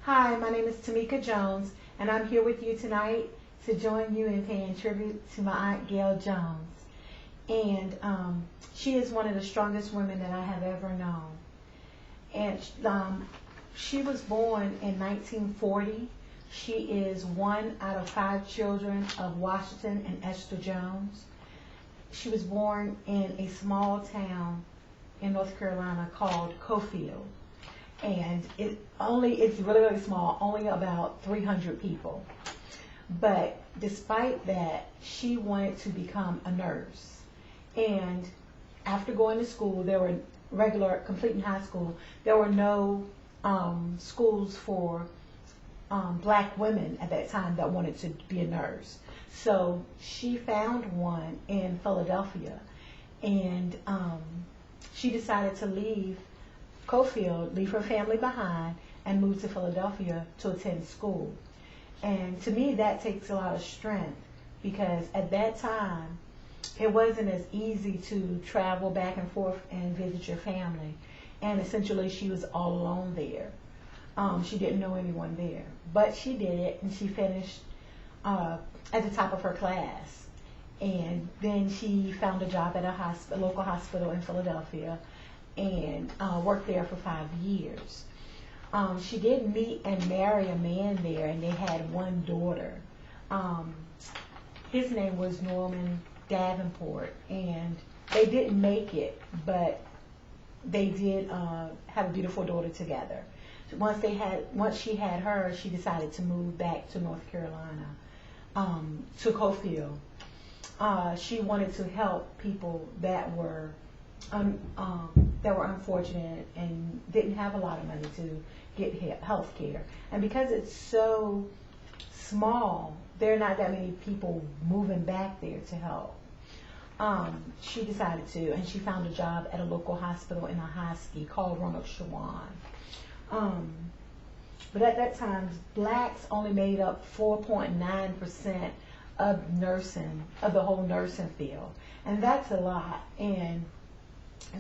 Hi, my name is Tamika Jones, and I'm here with you tonight to join you in paying tribute to my Aunt Gail Jones. And she is one of the strongest women that I have ever known. And she was born in 1940. She is one out of 5 children of Washington and Esther Jones. She was born in a small town in North Carolina called Cofield. And it's really, really small, only about 300 people. But despite that, she wanted to become a nurse. And after going to school, there were completing high school, there were no schools for black women at that time that wanted to be a nurse. So she found one in Philadelphia, and she decided to leave Cofield, leave her family behind, and move to Philadelphia to attend school. And to me, that takes a lot of strength, because at that time, it wasn't as easy to travel back and forth and visit your family. And essentially, she was all alone there. She didn't know anyone there. But she did it, and she finished at the top of her class. And then she found a job at a local hospital in Philadelphia, and worked there for 5 years. She did meet and marry a man there, and they had one daughter. His name was Norman Davenport, and they didn't make it, but they did have a beautiful daughter together. Once she had her, she decided to move back to North Carolina, to Cofield. She wanted to help people that were unfortunate and didn't have a lot of money to get health care. And because it's so small, there are not that many people moving back there to help. She decided to, and she found a job at a local hospital in Ahoskie called Ronald Shawan. But at that time, blacks only made up 4.9% of nursing, of the whole nursing field. And that's a lot. And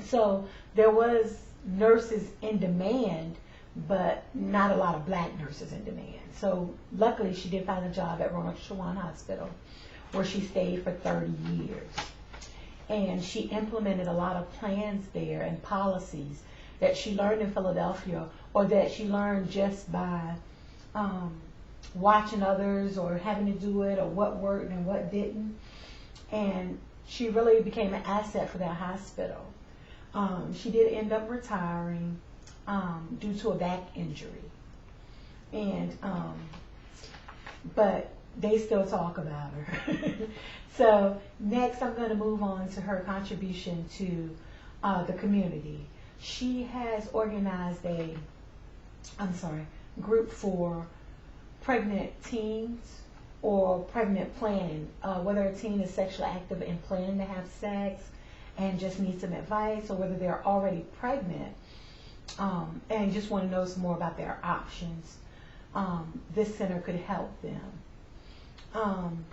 so there was nurses in demand, but not a lot of black nurses in demand. So luckily she did find a job at Ronald Shawan Hospital, where she stayed for 30 years. And she implemented a lot of plans there and policies that she learned in Philadelphia, or that she learned just by watching others or having to do it, or what worked and what didn't. And she really became an asset for that hospital. She did end up retiring due to a back injury, and but they still talk about her. So next, I'm going to move on to her contribution to the community. She has organized a group for pregnant teens or pregnant planning, whether a teen is sexually active and planning to have sex and just need some advice, or whether they're already pregnant and just want to know some more about their options. This center could help them.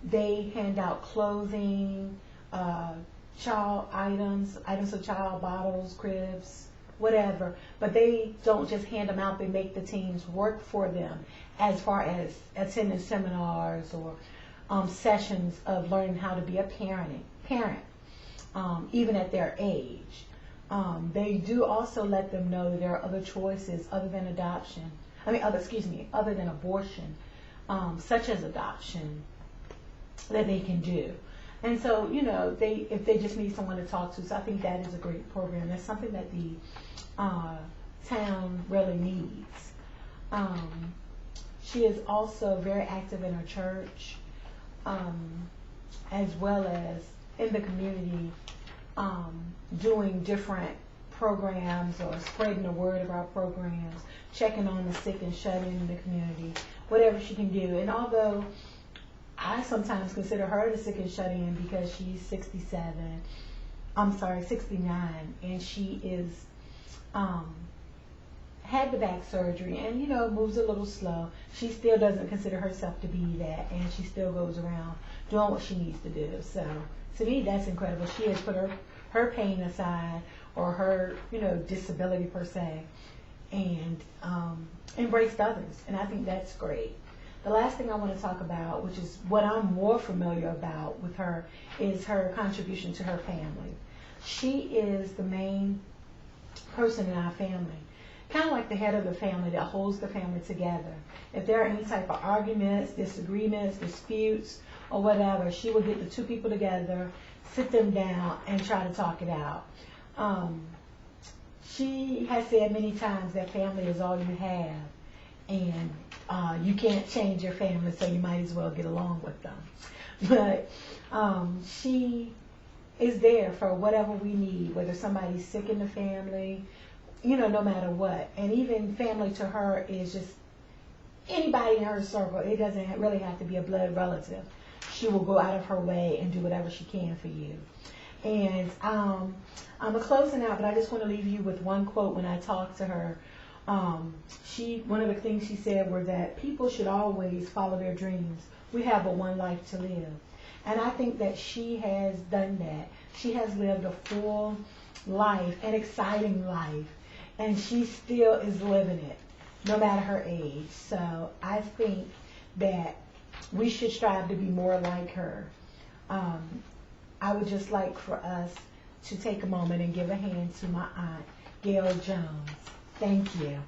They hand out clothing, child items of child, bottles, cribs, whatever. But they don't just hand them out, they make the teens work for them, as far as attending seminars or sessions of learning how to be a parent, even at their age. They do also let them know there are other choices other than other than abortion, such as adoption, that they can do. And so, if they just need someone to talk to. So I think that is a great program. That's something that the town really needs. She is also very active in her church, as well as in the community, doing different programs or spreading the word about programs, checking on the sick and shut in the community, whatever she can do. And although I sometimes consider her the sick and shut in, because she's 69, and she is had the back surgery and moves a little slow. She still doesn't consider herself to be that, and she still goes around doing what she needs to do. So to me, that's incredible. She has put her pain aside, or her disability per se, and embraced others, and I think that's great. The last thing I want to talk about, which is what I'm more familiar about with her, is her contribution to her family. She is the main person in our family, kind of like the head of the family that holds the family together. If there are any type of arguments, disagreements, disputes, or whatever, she will get the two people together, sit them down, and try to talk it out. She has said many times that family is all you have, and you can't change your family, so you might as well get along with them. But she is there for whatever we need, whether somebody's sick in the family, no matter what. And even family to her is just anybody in her circle. It doesn't really have to be a blood relative. She will go out of her way and do whatever she can for you. And I'm closing out, but I just want to leave you with one quote. When I talked to her, one of the things she said were that people should always follow their dreams. We have but one life to live. And I think that she has done that. She has lived a full life, an exciting life, and she still is living it, no matter her age. So I think that we should strive to be more like her. I would just like for us to take a moment and give a hand to my aunt, Gail Jones. Thank you.